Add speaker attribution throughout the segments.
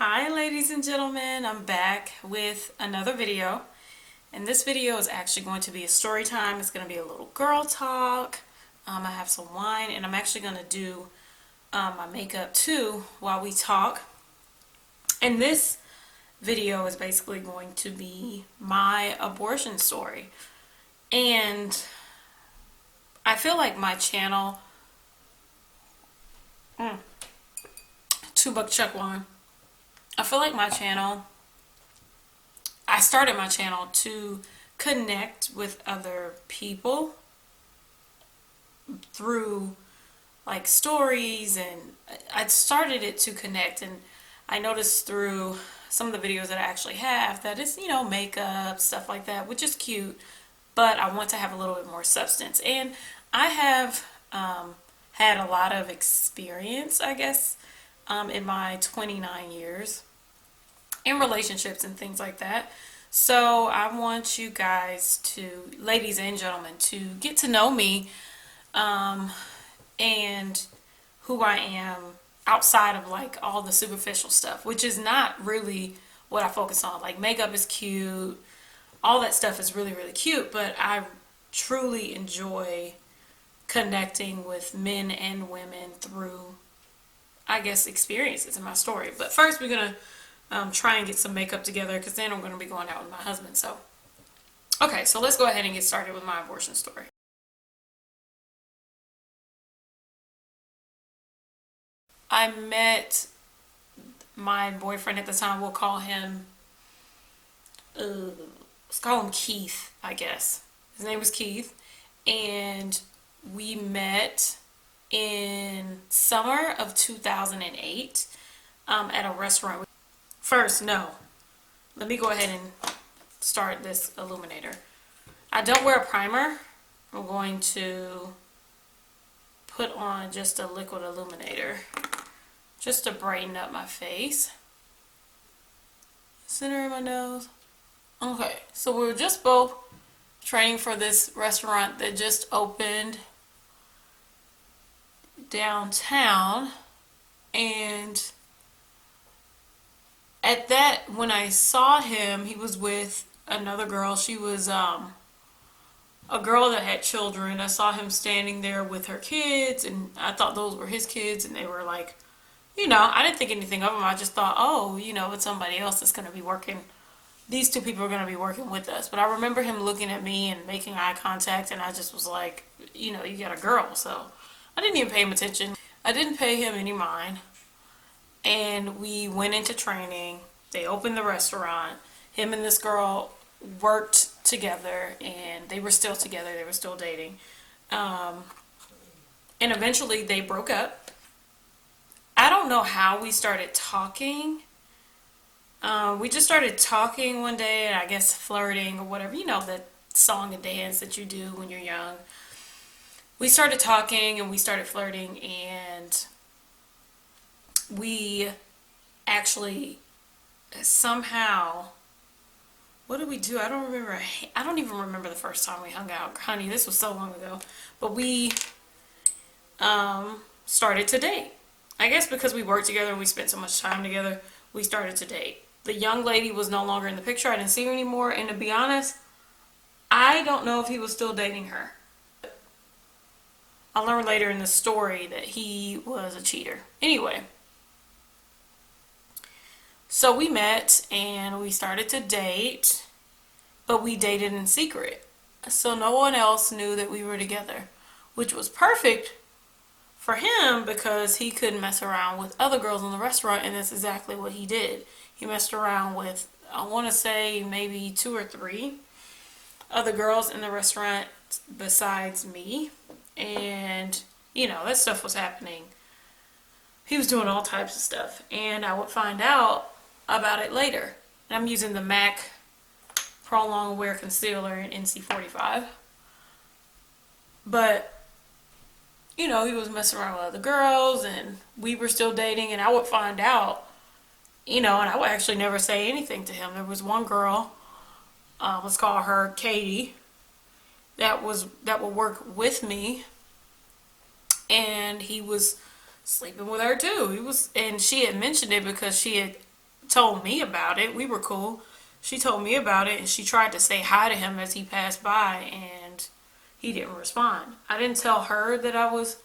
Speaker 1: Hi ladies and gentlemen, I'm back with another video, and this video is actually going to be a story time. It's going to be a little girl talk. I have some wine and I'm actually going to do my makeup too while we talk. And this video is basically going to be my abortion story. And I feel like my channel, $2 chuck wine. I feel like my channel, I started my channel to connect with other people through like stories, and I started it to connect. And I noticed through some of the videos that I actually have that it's, makeup, stuff like that, which is cute, but I want to have a little bit more substance. And I have had a lot of experience, I guess, in my 29 years in relationships and things like that. So I want you guys to, ladies and gentlemen, to get to know me and who I am outside of like all the superficial stuff, which is not really what I focus on. Like makeup is cute, all that stuff is really, really cute, but I truly enjoy connecting with men and women through, I guess, experiences in my story. But first we're going to try and get some makeup together because then I'm going to be going out with my husband. So, okay, so let's go ahead and get started with my abortion story. I met my boyfriend at the time. We'll call him, let's call him Keith, I guess. His name was Keith. And we met in summer of 2008 at a restaurant. First, no. Let me go ahead and start this illuminator. I don't wear a primer. I'm going to put on just a liquid illuminator just to brighten up my face. Center of my nose. Okay, so we were just both training for this restaurant that just opened downtown, and at that, when I saw him, he was with another girl. She was a girl that had children. I saw him standing there with her kids, and I thought those were his kids, and they were like, I didn't think anything of them. I just thought, oh, it's somebody else that's going to be working. These two people are going to be working with us. But I remember him looking at me and making eye contact, and I just was like, you got a girl. So I didn't even pay him attention. I didn't pay him any mind. And we went into training. They opened the restaurant. Him and this girl worked together, and they were still together. They were still dating. And eventually they broke up. I don't know how we started talking. We just started talking one day, and I guess flirting or whatever. That song and dance that you do when you're young. We started talking and we started flirting, and we actually somehow, what did we do? I don't remember. I don't even remember the first time we hung out. Honey, this was so long ago. But we started to date. I guess because we worked together and we spent so much time together, we started to date. The young lady was no longer in the picture. I didn't see her anymore. And to be honest, I don't know if he was still dating her. I learned later in the story that he was a cheater. Anyway. So we met and we started to date, but we dated in secret. So no one else knew that we were together, which was perfect for him because he could mess around with other girls in the restaurant, and that's exactly what he did. He messed around with, I want to say, maybe 2 or 3 other girls in the restaurant besides me. And, that stuff was happening. He was doing all types of stuff, and I would find out about it later. And I'm using the MAC Pro Long Wear Concealer in NC45. But, he was messing around with other girls, and we were still dating, and I would find out, and I would actually never say anything to him. There was one girl, let's call her Katie, that would work with me, and he was sleeping with her too. And she had mentioned it because she had told me about it. We were cool. She told me about it, and she tried to say hi to him as he passed by, and he didn't respond. I didn't tell her that I was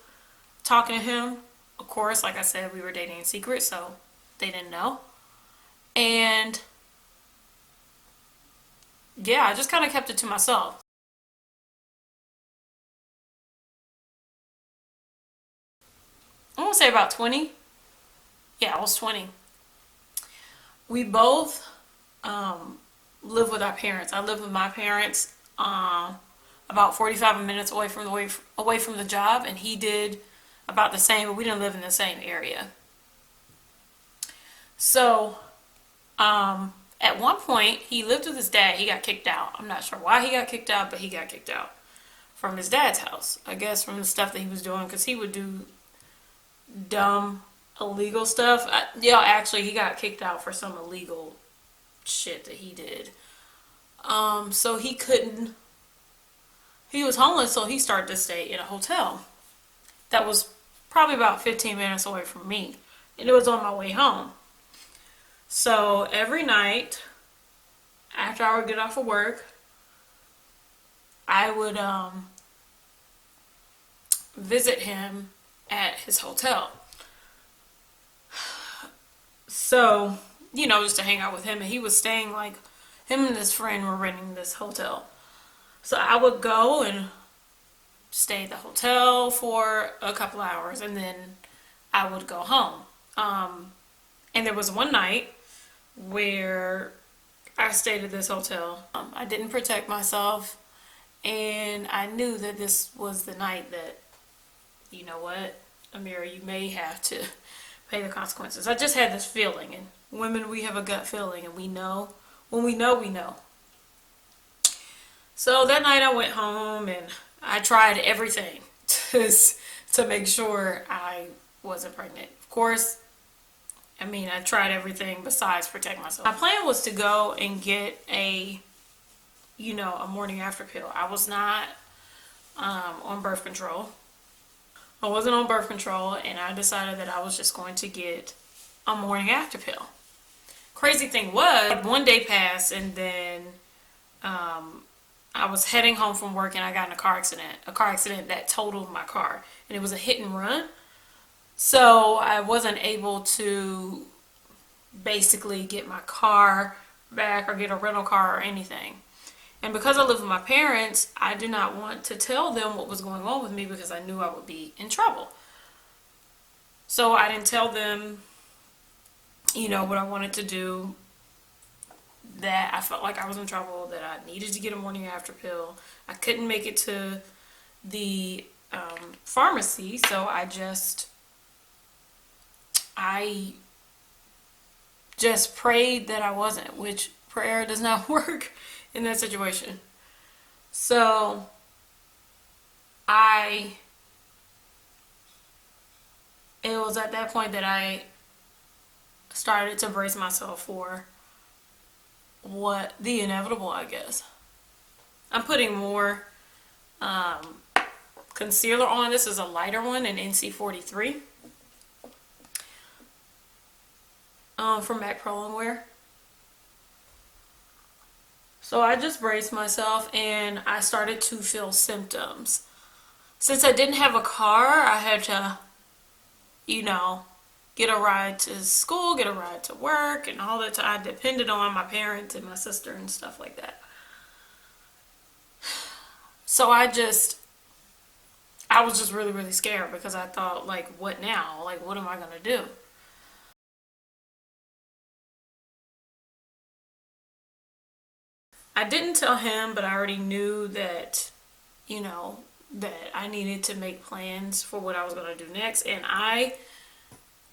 Speaker 1: talking to him. Of course, like I said, we were dating in secret, so they didn't know. And yeah, I just kind of kept it to myself. I want to say about 20. Yeah, I was 20. We both live with our parents. I live with my parents about 45 minutes away from the job, and he did about the same, but we didn't live in the same area. So at one point, he lived with his dad. He got kicked out. I'm not sure why he got kicked out, but he got kicked out from his dad's house. I guess from the stuff that he was doing, because he would do dumb, illegal stuff. Yeah, actually, he got kicked out for some illegal shit that he did. So he couldn't. He was homeless, so he started to stay in a hotel that was probably about 15 minutes away from me, and it was on my way home. So every night after I would get off of work, I would visit him at his hotel. So, just to hang out with him. And he was staying, like, him and his friend were renting this hotel. So I would go and stay at the hotel for a couple hours, and then I would go home. And there was one night where I stayed at this hotel. I didn't protect myself, and I knew that this was the night that, you know what, Amira, you may have to pay the consequences. I just had this feeling, and women, we have a gut feeling, and we know. When we know, we know. So that night I went home, and I tried everything to make sure I wasn't pregnant. Of course, I tried everything besides protect myself. My plan was to go and get a morning after pill. I was not on birth control. I wasn't on birth control, and I decided that I was just going to get a morning after pill. Crazy thing was, one day passed, and then I was heading home from work, and I got in a car accident that totaled my car, and it was a hit and run. So I wasn't able to basically get my car back or get a rental car or anything. And because I live with my parents, I did not want to tell them what was going on with me because I knew I would be in trouble. So I didn't tell them, what I wanted to do, that I felt like I was in trouble, that I needed to get a morning after pill. I couldn't make it to the pharmacy, so I just prayed that I wasn't, which prayer does not work in that situation. So it was at that point that I started to brace myself for what the inevitable, I guess. I'm putting more concealer on. This is a lighter one, an NC43 from MAC Pro and Wear. So I just braced myself, and I started to feel symptoms. Since I didn't have a car, I had to, get a ride to school, get a ride to work, and all that. I depended on my parents and my sister and stuff like that. So I was just really, really scared because I thought, like, what now? Like, what am I going to do? I didn't tell him, but I already knew that, that I needed to make plans for what I was going to do next. And I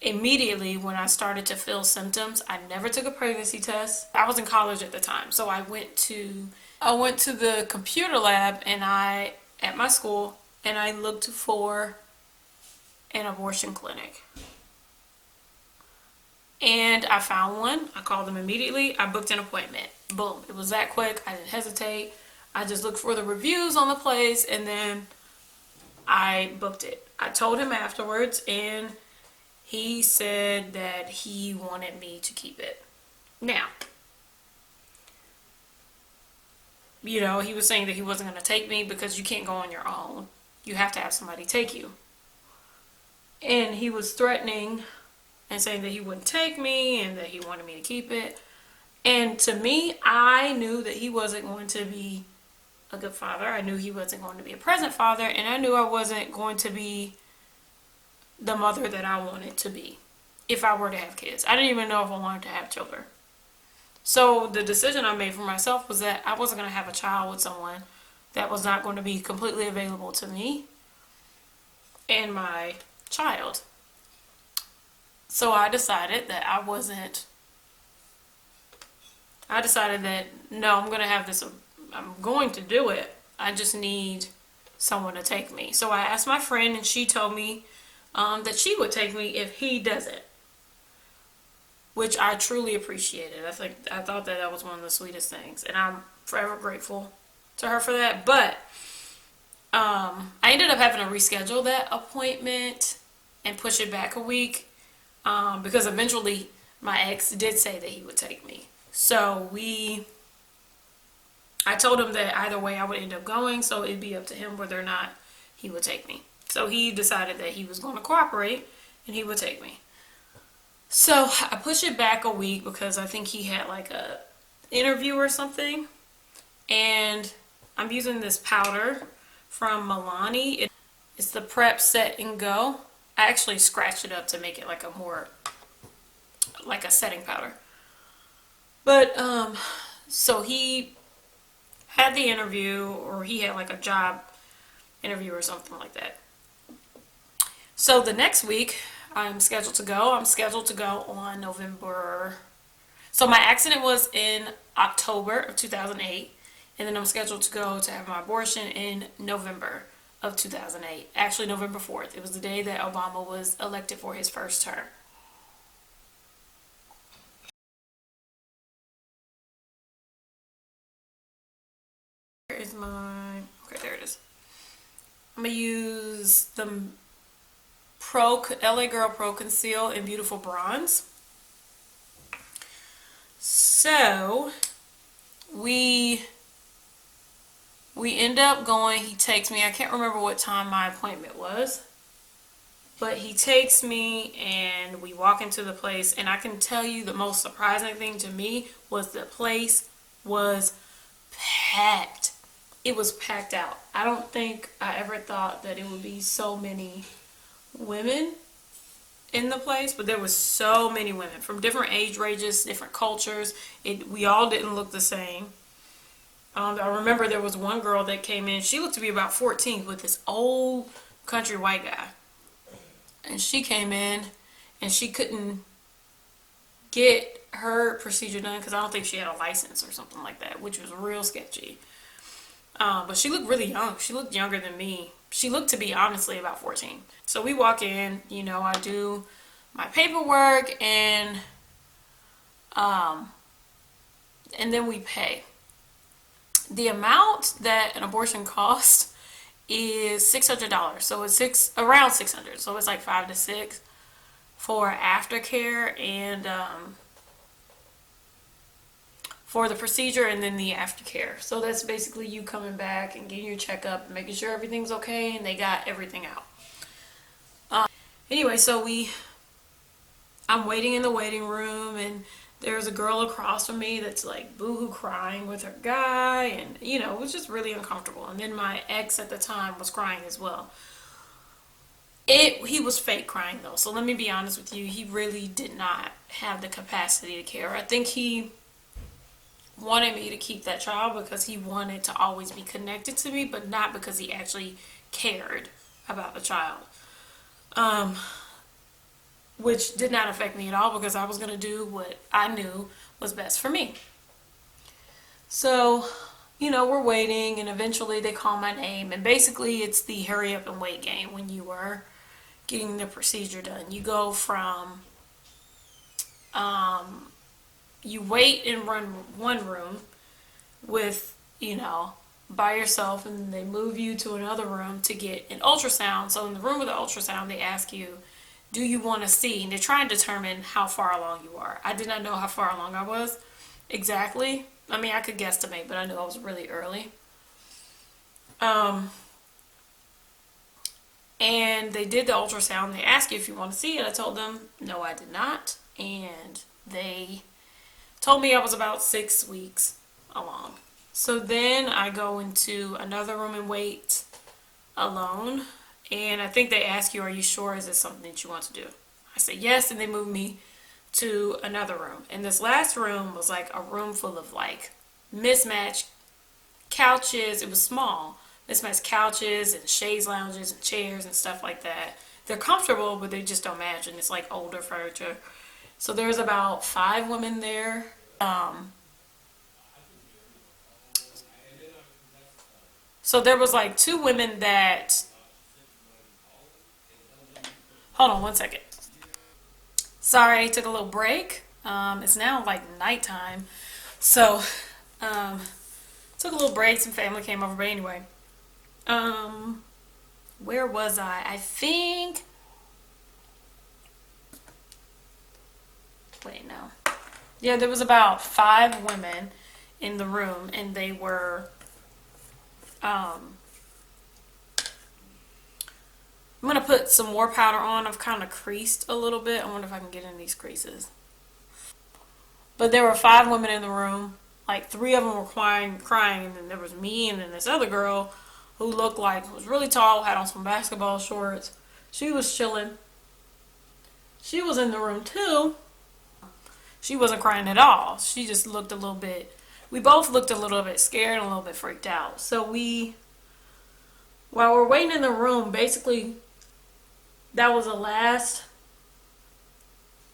Speaker 1: immediately, when I started to feel symptoms, I never took a pregnancy test. I was in college at the time, so I went to the computer lab at my school, and I looked for an abortion clinic. And I found one. I called them immediately. I booked an appointment. Boom. It was that quick. I didn't hesitate. I just looked for the reviews on the place, and then I booked it. I told him afterwards, and he said that he wanted me to keep it. Now, he was saying that he wasn't going to take me because you can't go on your own. You have to have somebody take you. And he was threatening and saying that he wouldn't take me and that he wanted me to keep it. And to me, I knew that he wasn't going to be a good father. I knew he wasn't going to be a present father. And I knew I wasn't going to be the mother that I wanted to be if I were to have kids. I didn't even know if I wanted to have children. So the decision I made for myself was that I wasn't going to have a child with someone that was not going to be completely available to me and my child. So I decided that no, I'm going to have this, I'm going to do it. I just need someone to take me. So I asked my friend and she told me that she would take me if he doesn't, which I truly appreciated. I thought that was one of the sweetest things, and I'm forever grateful to her for that. But I ended up having to reschedule that appointment and push it back a week because eventually my ex did say that he would take me. So I told him that either way I would end up going, so it'd be up to him whether or not he would take me. So he decided that he was going to cooperate and he would take me. So I pushed it back a week because I think he had like a interview or something. And I'm using this powder from Milani. It's the Prep Set and Go. I actually scratched it up to make it like a setting powder. But so he had the interview, or he had like a job interview or something like that. So the next week I'm scheduled to go. I'm scheduled to go on November. So my accident was in October of 2008. And then I'm scheduled to go to have my abortion in November of 2008. Actually, November 4th. It was the day that Obama was elected for his first term. Where is my... Okay, there it is. I'm going to use the LA Girl Pro Conceal in Beautiful Bronze. So, we end up going, he takes me, I can't remember what time my appointment was, but he takes me and we walk into the place, and I can tell you the most surprising thing to me was the place was packed. It was packed out. I don't think I ever thought that it would be so many women in the place, but there was so many women from different age ranges, different cultures. We all didn't look the same. I remember there was one girl that came in. She looked to be about 14 with this old country white guy. And she came in and she couldn't get her procedure done because I don't think she had a license or something like that, which was real sketchy. But she looked really young. She looked younger than me. She looked to be honestly about 14. So we walk in, I do my paperwork and then we pay. The amount that an abortion costs is $600. So it's around $600. So it's like $5 to $6 for aftercare and for the procedure and then the aftercare. So that's basically you coming back and getting your checkup and making sure everything's okay and they got everything out. Anyway, so I'm waiting in the waiting room and there's a girl across from me that's like boohoo crying with her guy, and it was just really uncomfortable. And then my ex at the time was crying as well. He was fake crying though, so let me be honest with you, he really did not have the capacity to care. I think he wanted me to keep that child because he wanted to always be connected to me, but not because he actually cared about the child. Which did not affect me at all because I was going to do what I knew was best for me. So, we're waiting and eventually they call my name, and basically it's the hurry up and wait game when you are getting the procedure done. You go from, you wait in one room with, by yourself, and then they move you to another room to get an ultrasound. So in the room with the ultrasound, they ask you, do you want to see? And they're trying to determine how far along you are. I did not know how far along I was exactly. I mean, I could guesstimate, but I knew I was really early. Um, and they did the ultrasound. They asked you if you want to see it. I told them, no, I did not. And they told me I was about 6 weeks along. So then I go into another room and wait alone. And I think they ask you, are you sure? Is this something that you want to do? I said yes, and they moved me to another room. And this last room was like a room full of like mismatched couches. It was small. Mismatched couches and chaise lounges and chairs and stuff like that. They're comfortable, but they just don't match, and it's like older furniture. So there's about 5 women there. So there was like 2 women that. Hold on one second. Sorry, took a little break. It's now like nighttime, so um, took a little break. Some family came over, but anyway, um, where was I? I think. Wait, no. Yeah, there was about 5 women in the room, and they were. Um, I'm gonna put some more powder on. I've kind of creased a little bit. I wonder if I can get in these creases. But there were 5 women in the room. Like 3 of them were crying, and then there was me, and then this other girl who looked like was really tall, had on some basketball shorts. She was chilling. She was in the room too. She wasn't crying at all. She just looked a little bit. We both looked a little bit scared and a little bit freaked out. So while we're waiting in the room, basically, that was the last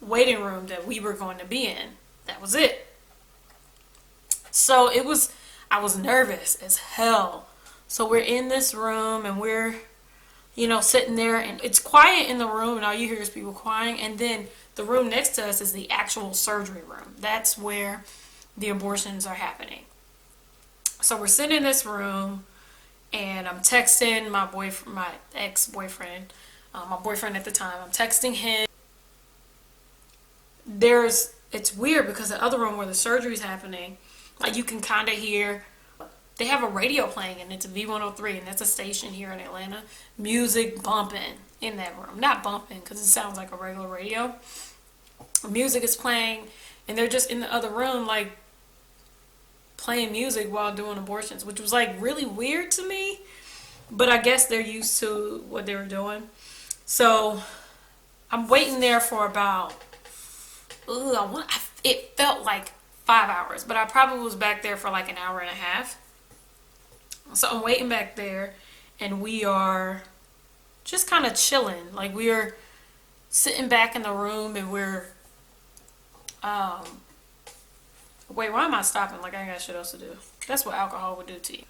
Speaker 1: waiting room that we were going to be in. That was it. So I was nervous as hell. So we're in this room and we're, sitting there, and it's quiet in the room, and all you hear is people crying. And then the room next to us is the actual surgery room. That's where the abortions are happening. So we're sitting in this room, and I'm texting my ex-boyfriend, my boyfriend at the time. I'm texting him. It's weird because the other room where the surgery is happening, like you can kind of hear, they have a radio playing, and it's a V103, and that's a station here in Atlanta. Music bumping in that room. Not bumping because it sounds like a regular radio. Music is playing, and they're just in the other room, like playing music while doing abortions, which was like really weird to me. But I guess they're used to what they were doing. So I'm waiting there for about, it felt like 5 hours, but I probably was back there for like an hour and a half. So I'm waiting back there, and we are just kind of chilling. Like we're sitting back in the room, and we're, wait, why am I stopping? Like I ain't got shit else to do. That's what alcohol would do to you.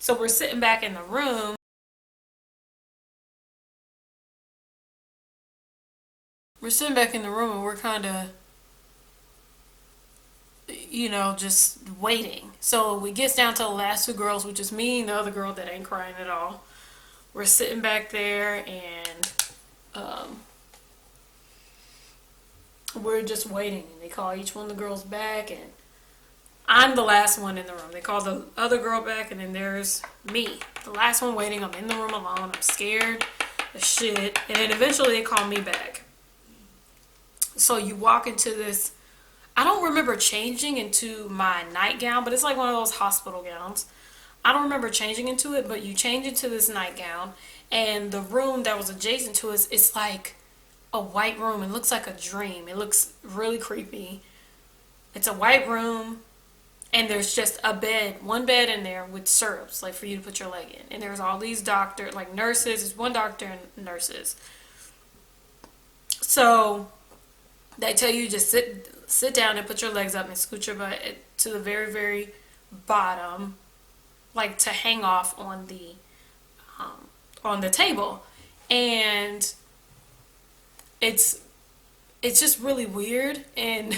Speaker 1: So we're sitting back in the room. We're sitting back in the room, and we're kind of, just waiting. So we gets down to the last 2 girls, which is me and the other girl that ain't crying at all. We're sitting back there, and we're just waiting. And they call each one of the girls back, and I'm the last one in the room. They call the other girl back, and then there's me, the last one waiting. I'm in the room alone. I'm scared as shit. And then eventually they call me back. So you walk into this. I don't remember changing into my nightgown, but it's like one of those hospital gowns. I don't remember changing into it, but you change into this nightgown, and the room that was adjacent to us, it's like a white room. It looks like a dream. It looks really creepy. It's a white room, and there's just one bed in there with syrups, like for you to put your leg in. And there's all these doctors, like nurses. There's one doctor and nurses. So they tell you just sit down and put your legs up and scoot your butt to the very, very bottom, like to hang off on the table. And it's just really weird. And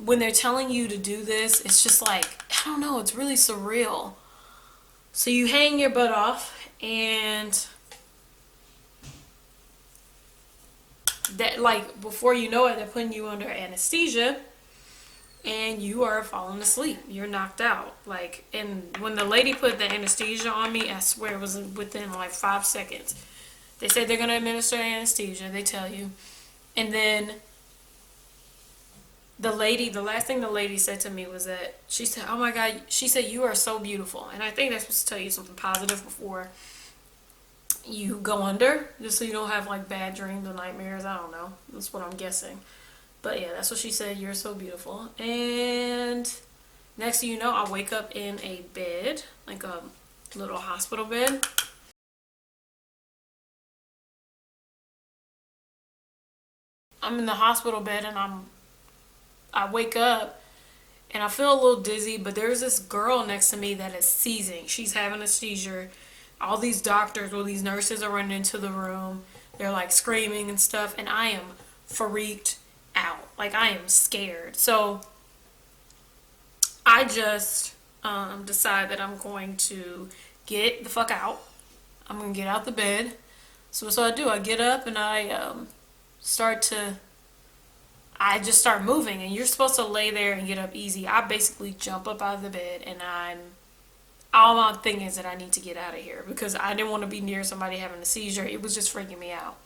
Speaker 1: when they're telling you to do this, it's just like, I don't know, it's really surreal. So you hang your butt off, and that, like, before you know it, they're putting you under anesthesia and you are falling asleep. You're knocked out. Like, and when the lady put the anesthesia on me, I swear it was within like 5 seconds. They said they're going to administer anesthesia, they tell you. And then the last thing the lady said to me was that she said, "Oh my God," she said, "you are so beautiful." And I think that's supposed to tell you something positive before you go under, just so you don't have like bad dreams or nightmares. I don't know. That's what I'm guessing. But yeah, that's what she said. "You're so beautiful." And next thing you know, I wake up in a bed, like a little hospital bed. I'm in the hospital bed and I wake up and I feel a little dizzy, but there's this girl next to me that is seizing. She's having a seizure. All these doctors or these nurses are running into the room. They're like screaming and stuff, and I am freaked out. Like, I am scared. So I just decide that I'm going to get the fuck out. I'm going to get out the bed. So I do. I get up and start to I just start moving, and you're supposed to lay there and get up easy. I basically jump up out of the bed, and all I'm thinking is that I need to get out of here because I didn't want to be near somebody having a seizure. It was just freaking me out.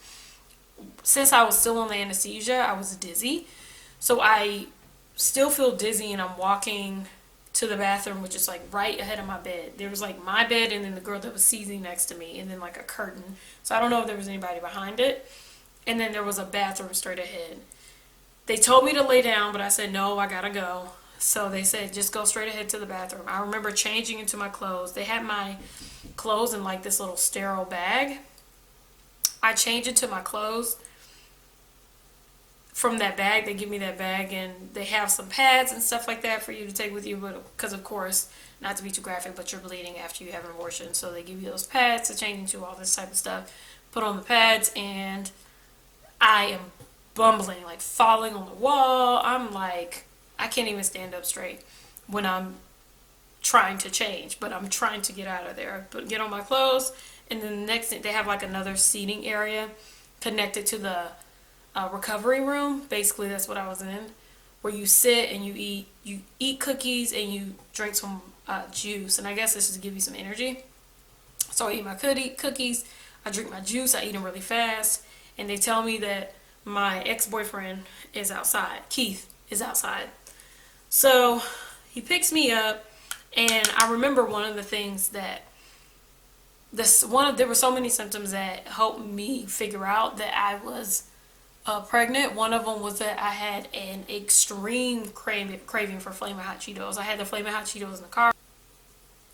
Speaker 1: Since I was still on the anesthesia, I was dizzy. So I still feel dizzy, and I'm walking to the bathroom, which is like right ahead of my bed. There was like my bed and then the girl that was seizing next to me, and then like a curtain. So I don't know if there was anybody behind it. And then there was a bathroom straight ahead. They told me to lay down, but I said, no, I gotta go. So they said, just go straight ahead to the bathroom. I remember changing into my clothes. They had my clothes in like this little sterile bag. I changed into my clothes from that bag. They give me that bag, and they have some pads and stuff like that for you to take with you. But because, of course, not to be too graphic, but you're bleeding after you have an abortion. So they give you those pads to change into, all this type of stuff. Put on the pads, and I am bumbling, like falling on the wall. I'm like, I can't even stand up straight when I'm trying to change, but I'm trying to get out of there. But get on my clothes, and then the next thing, they have like another seating area connected to the recovery room. Basically, that's what I was in, where you sit and you eat cookies and you drink some juice. And I guess this is to give you some energy. So I eat my cookies, I drink my juice, I eat them really fast, and they tell me that my ex-boyfriend is outside. Keith is outside. So he picks me up, and I remember one of the things that there were so many symptoms that helped me figure out that I was pregnant. One of them was that I had an extreme craving for Flamin' Hot Cheetos. I had the Flamin' Hot Cheetos in the car.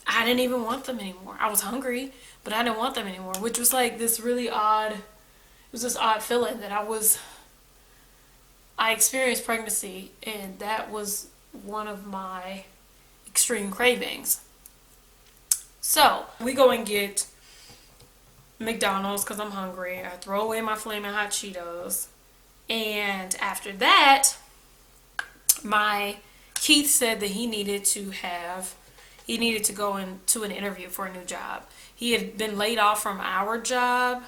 Speaker 1: I didn't even want them anymore. I was hungry, but I didn't want them anymore, which was like this really odd. It was this odd feeling that I experienced pregnancy, and that was one of my extreme cravings. So we go and get McDonald's because I'm hungry. I throw away my Flamin' Hot Cheetos, and after that, my Keith said that he needed to go into an interview for a new job. He had been laid off from our job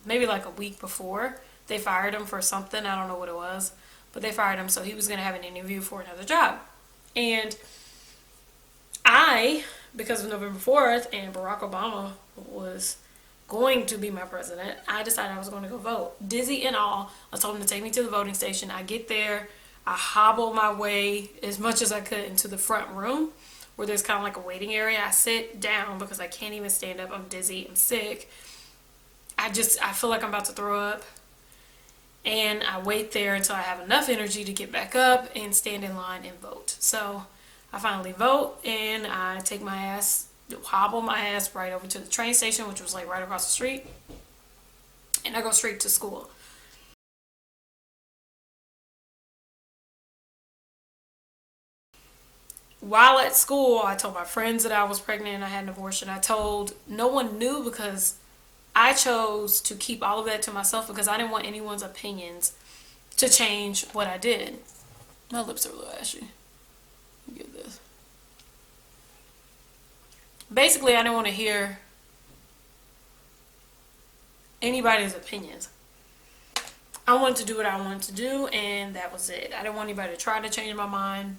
Speaker 1: maybe like a week before. They fired him for something. I don't know what it was, but they fired him, so he was going to have an interview for another job. And because of November 4th and Barack Obama was going to be my president, I decided I was going to go vote. Dizzy and all, I told him to take me to the voting station. I get there, I hobble my way as much as I could into the front room where there's kind of like a waiting area. I sit down because I can't even stand up. I'm dizzy, I'm sick. I feel like I'm about to throw up. And I wait there until I have enough energy to get back up and stand in line and vote. So I finally vote, and I hobble my ass right over to the train station, which was like right across the street. And I go straight to school. While at school, I told my friends that I was pregnant and I had an abortion. No one knew because I chose to keep all of that to myself because I didn't want anyone's opinions to change what I did. My lips are a little ashy. Get this. Basically, I didn't want to hear anybody's opinions. I wanted to do what I wanted to do, and that was it. I didn't want anybody to try to change my mind.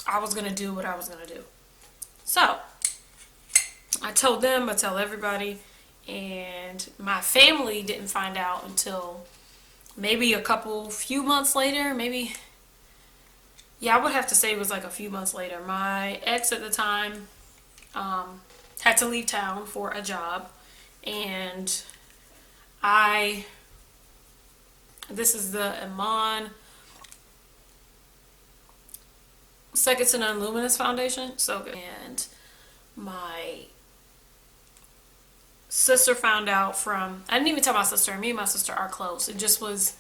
Speaker 1: I was going to do what I was going to do. So, I told them, I tell everybody, and my family didn't find out until maybe few months later, maybe, yeah, I would have to say it was like a few months later. My ex at the time had to leave town for a job, and this is the Iman Seconds and Unluminous Foundation. So good. And my sister found out I didn't even tell my sister. Me and my sister are close. It just was,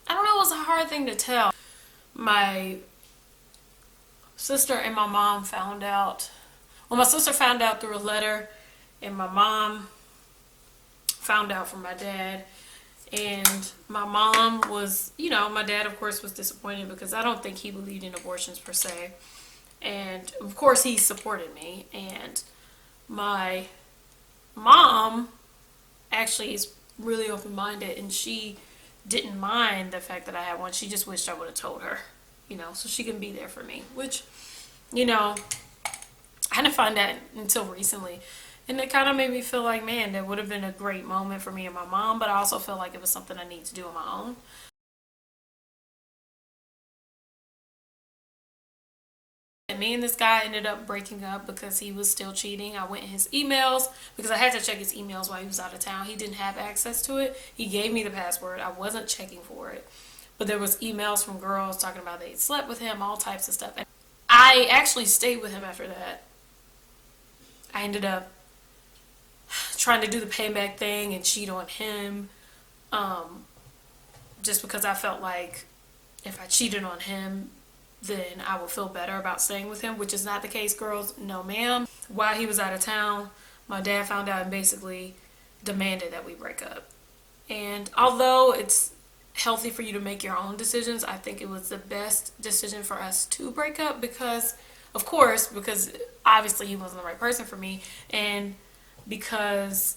Speaker 1: I don't know, it was a hard thing to tell. My sister and my mom found out. Well, my sister found out through a letter, and my mom found out from my dad. And my mom was, my dad, of course, was disappointed because I don't think he believed in abortions per se. And, of course, he supported me. And my mom actually is really open-minded, and she didn't mind the fact that I had one. She just wished I would have told her, so she can be there for me. Which, I didn't find that until recently. And it kind of made me feel like, man, that would have been a great moment for me and my mom, but I also feel like it was something I need to do on my own. And me and this guy ended up breaking up because he was still cheating. I went in his emails because I had to check his emails while he was out of town. He didn't have access to it. He gave me the password. I wasn't checking for it. But there was emails from girls talking about they slept with him, all types of stuff. And I actually stayed with him after that. I ended up trying to do the payback thing and cheat on him, just because I felt like if I cheated on him, then I would feel better about staying with him, which is not the case, girls. No, ma'am. While he was out of town, my dad found out and basically demanded that we break up. And although it's healthy for you to make your own decisions, I think it was the best decision for us to break up because obviously he wasn't the right person for me, and because,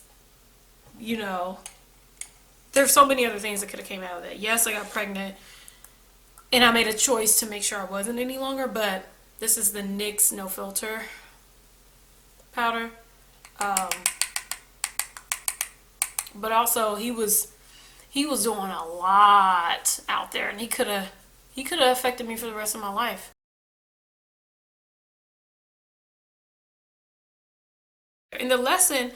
Speaker 1: there's so many other things that could have came out of that. Yes, I got pregnant, and I made a choice to make sure I wasn't any longer, but this is the NYX No Filter powder. But also, he was doing a lot out there, and he could have affected me for the rest of my life. In the lesson,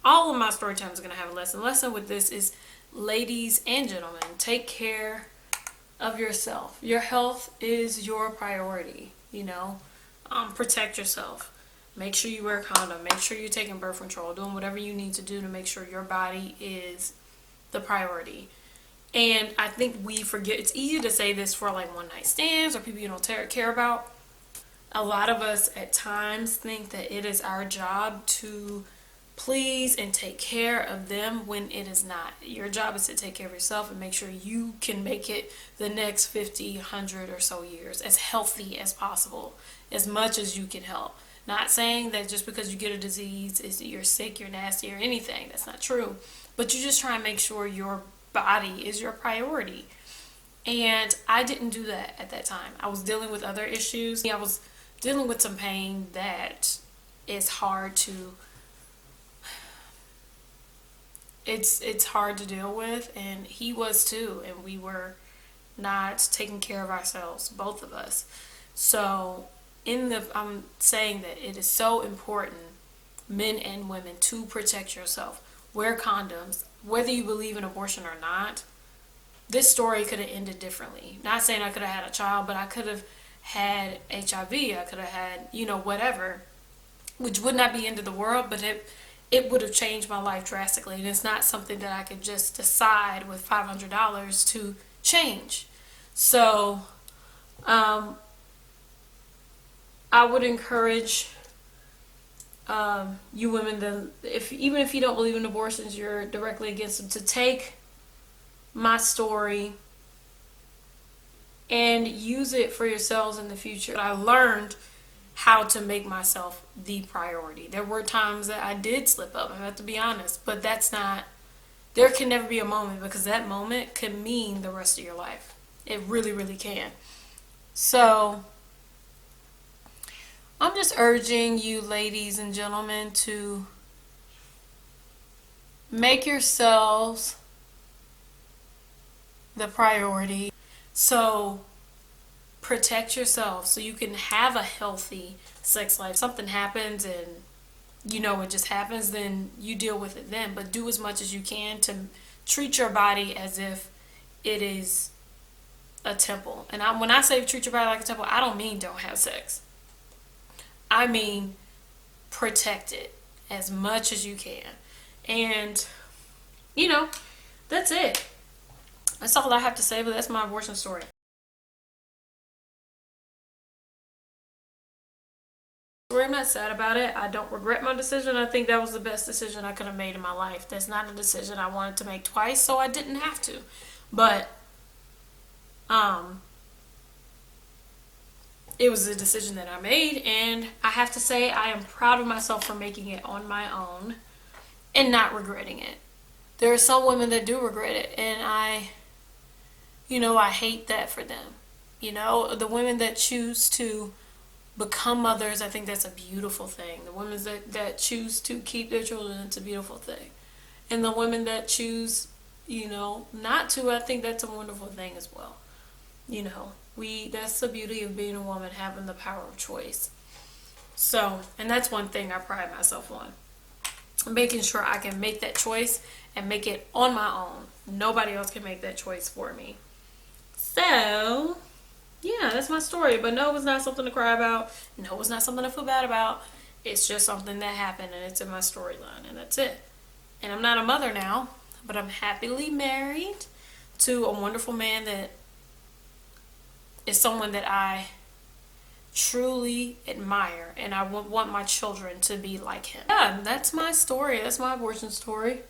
Speaker 1: all of my story times are going to have a lesson. The lesson with this is, ladies and gentlemen, take care of yourself. Your health is your priority, protect yourself. Make sure you wear a condom. Make sure you're taking birth control, doing whatever you need to do to make sure your body is the priority. And I think we forget, it's easy to say this for like one night stands or people you don't care about. A lot of us at times think that it is our job to please and take care of them when it is not. Your job is to take care of yourself and make sure you can make it the next 50, 100 or so years as healthy as possible, as much as you can help. Not saying that just because you get a disease is you're sick, you're nasty or anything. That's not true. But you just try and make sure your body is your priority. And I didn't do that at that time. I was dealing with other issues. I was dealing with some pain that is hard to it's hard to deal with, and he was too, and we were not taking care of ourselves, both of us. So I'm saying that it is so important, men and women, to protect yourself. Wear condoms. Whether you believe in abortion or not, this story could have ended differently. Not saying I could have had a child, but I could have had HIV, I could have had, whatever, which would not be the end of the world, but it would have changed my life drastically. And it's not something that I could just decide with $500 to change. So, I would encourage you women, even if you don't believe in abortions, you're directly against them, to take my story and use it for yourselves in the future. I learned how to make myself the priority. There were times that I did slip up, I have to be honest, but that's not there can never be a moment, because that moment could mean the rest of your life. It really, really can. So I'm just urging you, ladies and gentlemen, to make yourselves the priority. So protect yourself so you can have a healthy sex life. If something happens and it just happens, then you deal with it then. But do as much as you can to treat your body as if it is a temple. And when I say treat your body like a temple, I don't mean don't have sex. I mean protect it as much as you can. And, that's it. That's all I have to say, but that's my abortion story. I'm not sad about it. I don't regret my decision. I think that was the best decision I could have made in my life. That's not a decision I wanted to make twice, so I didn't have to. But it was a decision that I made, and I have to say I am proud of myself for making it on my own and not regretting it. There are some women that do regret it, and I hate that for them. The women that choose to become mothers, I think that's a beautiful thing. The women that choose to keep their children, it's a beautiful thing. And the women that choose, not to, I think that's a wonderful thing as well. That's the beauty of being a woman, having the power of choice. So, and that's one thing I pride myself on. Making sure I can make that choice and make it on my own. Nobody else can make that choice for me. So, yeah, that's my story. But no, it's not something to cry about. No, it's not something to feel bad about. It's just something that happened, and it's in my storyline, and that's it. And I'm not a mother now, but I'm happily married to a wonderful man that is someone that I truly admire, and I would want my children to be like him. Yeah, that's my story. That's my abortion story.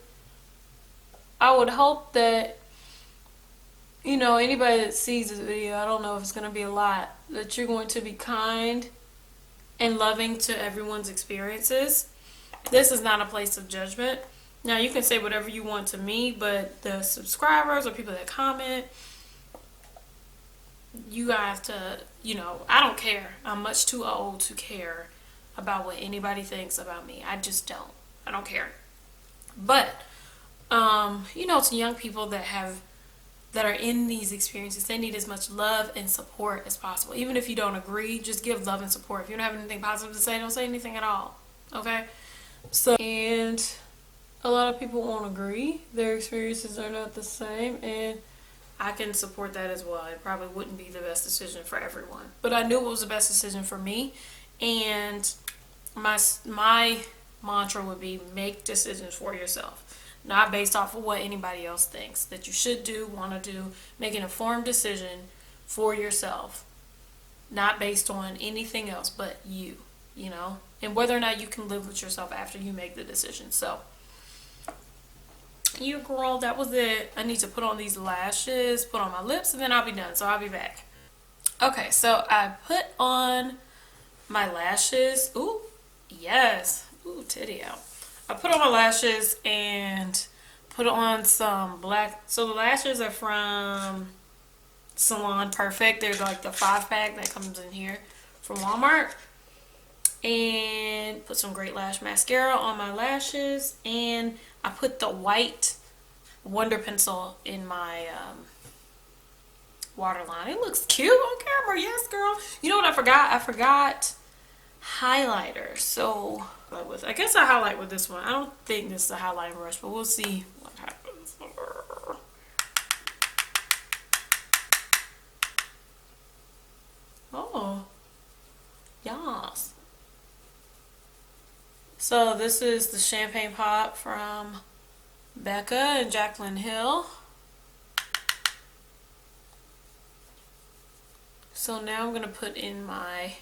Speaker 1: I would hope that anybody that sees this video, I don't know if it's going to be a lot, that you're going to be kind and loving to everyone's experiences. This is not a place of judgment. Now, you can say whatever you want to me, but the subscribers or people that comment, you have to, I don't care. I'm much too old to care about what anybody thinks about me. I just don't. I don't care. But, to young people that are in these experiences, they need as much love and support as possible. Even if you don't agree, just give love and support. If you don't have anything positive to say, don't say anything at all. Okay? So, and a lot of people won't agree. Their experiences are not the same, and I can support that as well. It probably wouldn't be the best decision for everyone, but I knew it was the best decision for me. And my mantra would be: make decisions for yourself, not based off of what anybody else thinks that you should do, want to do. Make an informed decision for yourself, not based on anything else but you, and whether or not you can live with yourself after you make the decision. So, you girl, that was it. I need to put on these lashes, put on my lips, and then I'll be done. So I'll be back. Okay, so I put on my lashes. Ooh, yes. Ooh, titty out. I put on my lashes and put on some black. So the lashes are from Salon Perfect. They're like the 5-pack that comes in here from Walmart. And put some Great Lash Mascara on my lashes. And I put the white Wonder Pencil in my waterline. It looks cute on camera. Yes, girl. You know what I forgot? I forgot highlighter. So I guess I highlight with this one. I don't think this is a highlighting brush, but we'll see what happens. Oh, yes. So this is the Champagne Pop from Becca and Jaclyn Hill. So now I'm going to put in my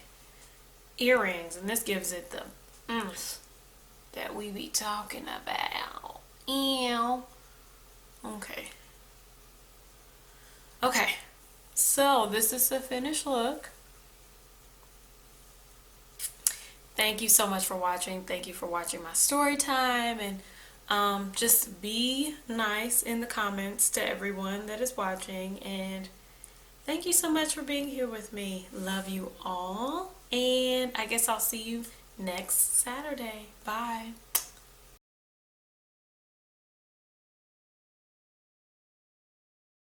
Speaker 1: earrings, and this gives it the oomph that we be talking about. Ew. Okay. Okay. So this is the finished look. Thank you so much for watching. Thank you for watching my story time, and Just be nice in the comments to everyone that is watching, and thank you so much for being here with me. Love you all, and I guess I'll see you next Saturday. Bye.